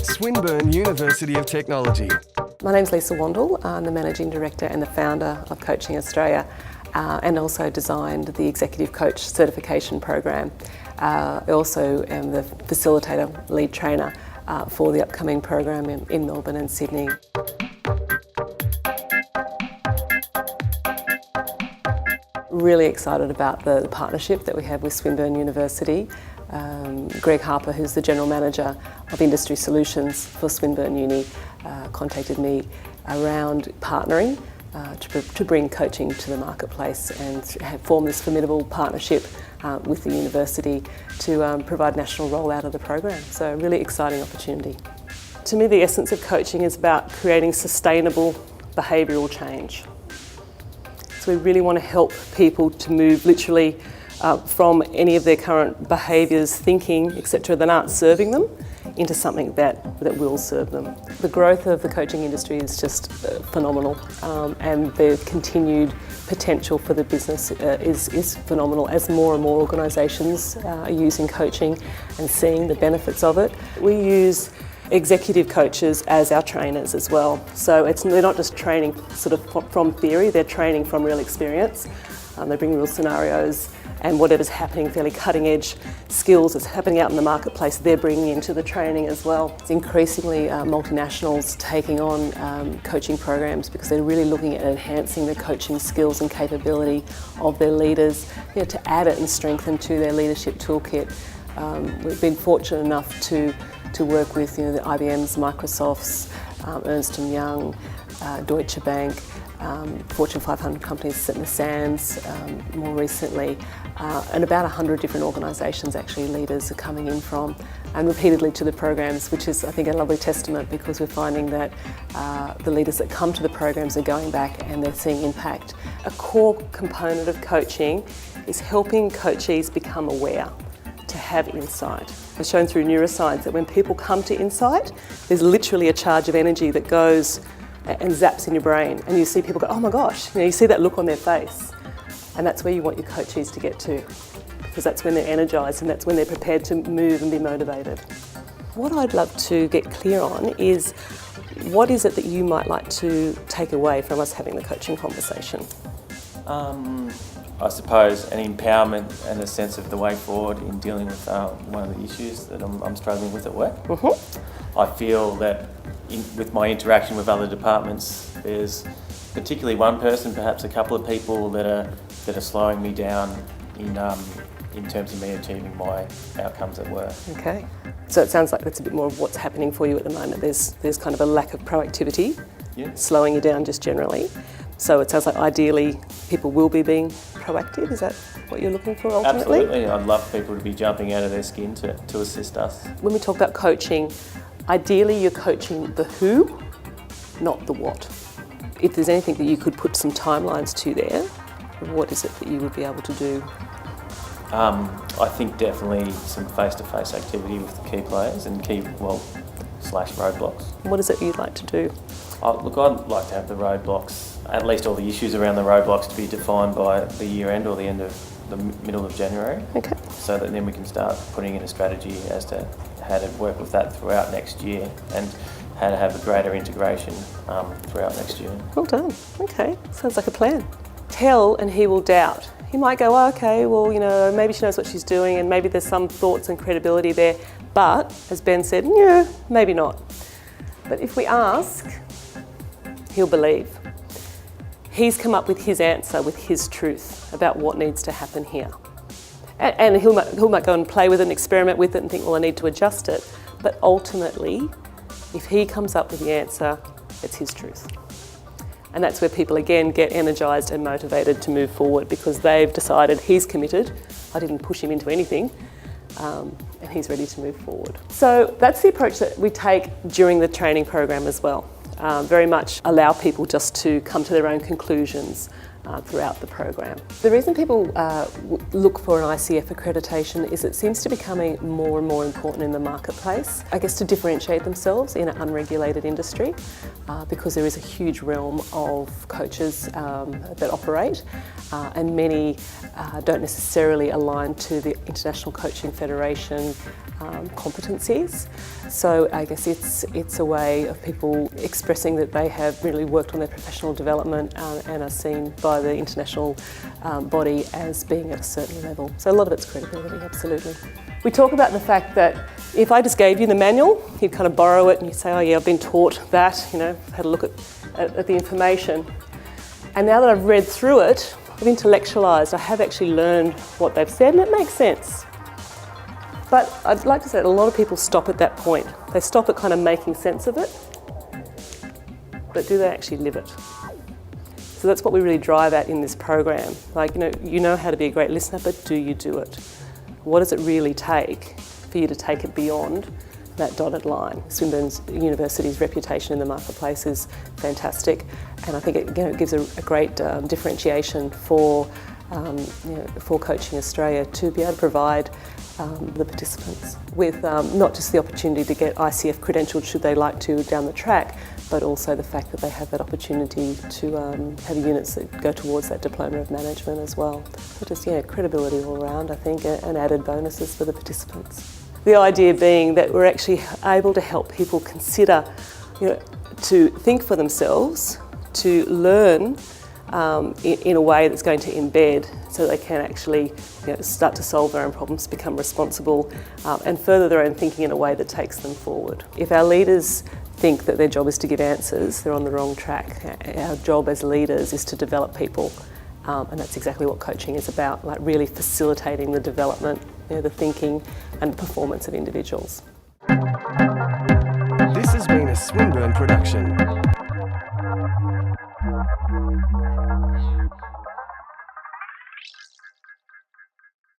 Swinburne University of Technology. My name's Lisa Wandel. I'm the Managing Director and the founder of Coaching Australia, and also designed the Executive Coach Certification Program. I also am the facilitator, lead trainer for the upcoming program in Melbourne and Sydney. Really excited about the partnership that we have with Swinburne University. Greg Harper, who's the General Manager of Industry Solutions for Swinburne Uni, contacted me around partnering to bring coaching to the marketplace and have formed this formidable partnership with the university to provide national rollout of the program. So a really exciting opportunity. To me, the essence of coaching is about creating sustainable behavioural change. So we really want to help people to move literally from any of their current behaviours, thinking, etc., that aren't serving them, into something that will serve them. The growth of the coaching industry is just phenomenal, and the continued potential for the business is phenomenal as more and more organisations are using coaching and seeing the benefits of it. We use executive coaches as our trainers as well. So they're not just training sort of from theory, they're training from real experience. They bring real scenarios and whatever's happening, fairly cutting edge skills that's happening out in the marketplace, they're bringing into the training as well. It's increasingly multinationals taking on coaching programs because they're really looking at enhancing the coaching skills and capability of their leaders, to add it and strengthen to their leadership toolkit. We've been fortunate enough to work with the IBMs, Microsofts, Ernst & Young, Deutsche Bank, Fortune 500 companies, in the Sands more recently, and about 100 different organisations actually leaders are coming in from, and repeatedly to the programs, which is I think a lovely testament because we're finding that the leaders that come to the programs are going back and they're seeing impact. A core component of coaching is helping coachees become aware, to have insight. It's shown through neuroscience that when people come to insight, there's literally a charge of energy that goes and zaps in your brain, and you see people go, oh my gosh, you see that look on their face. And that's where you want your coachees to get to, because that's when they're energised and that's when they're prepared to move and be motivated. What I'd love to get clear on is, what is it that you might like to take away from us having the coaching conversation? I suppose an empowerment and a sense of the way forward in dealing with one of the issues that I'm struggling with at work. Mm-hmm. I feel that with my interaction with other departments, there's particularly one person, perhaps a couple of people that are slowing me down in terms of me achieving my outcomes at work. Okay, so it sounds like that's a bit more of what's happening for you at the moment. There's kind of a lack of proactivity, slowing you down just generally. So it sounds like ideally people will be being proactive. Is that what you're looking for ultimately? Absolutely. I'd love people to be jumping out of their skin to assist us. When we talk about coaching, ideally you're coaching the who, not the what. If there's anything that you could put some timelines to there, what is it that you would be able to do? I think definitely some face-to-face activity with the key players and slash roadblocks. What is it you'd like to do? Look, I'd like to have the roadblocks, at least all the issues around the roadblocks, to be defined by the year end or the end of the middle of January. Okay. So that then we can start putting in a strategy as to how to work with that throughout next year and how to have a greater integration throughout next year. Well done. Okay, sounds like a plan. Tell and he will doubt. He might go, oh, okay, well, maybe she knows what she's doing and maybe there's some thoughts and credibility there, but as Ben said, yeah, maybe not. But if we ask, he'll believe. He's come up with his answer, with his truth about what needs to happen here. And he might go and play with it and experiment with it and think, well, I need to adjust it. But ultimately, if he comes up with the answer, it's his truth. And that's where people, again, get energised and motivated to move forward because they've decided he's committed. I didn't push him into anything. And he's ready to move forward. So that's the approach that we take during the training program as well. Very much allow people just to come to their own conclusions throughout the program. The reason people look for an ICF accreditation is it seems to be becoming more and more important in the marketplace, I guess to differentiate themselves in an unregulated industry, because there is a huge realm of coaches that operate, and many don't necessarily align to the International Coaching Federation competencies. So I guess it's a way of people expressing that they have really worked on their professional development and are seen by the international body as being at a certain level. So a lot of it's credibility, absolutely. We talk about the fact that if I just gave you the manual, you'd kind of borrow it and you'd say, oh yeah, I've been taught that, you know, had a look at the information. And now that I've read through it, I've intellectualised, I have actually learned what they've said and it makes sense. But I'd like to say that a lot of people stop at that point. They stop at kind of making sense of it, but do they actually live it? So that's what we really drive at in this program. Like, you know how to be a great listener, but do you do it? What does it really take for you to take it beyond that dotted line? Swinburne University's reputation in the marketplace is fantastic, and I think it gives a great differentiation for Coaching Australia to be able to provide the participants with not just the opportunity to get ICF credentialed should they like to down the track, but also the fact that they have that opportunity to have units that go towards that diploma of management as well. So just credibility all around, I think, and added bonuses for the participants. The idea being that we're actually able to help people consider, to think for themselves, to learn in a way that's going to embed so they can actually start to solve their own problems, become responsible, and further their own thinking in a way that takes them forward. If our leaders think that their job is to give answers, they're on the wrong track. Our job as leaders is to develop people, and that's exactly what coaching is about, like really facilitating the development, the thinking and performance of individuals. This has been a Swinburne production.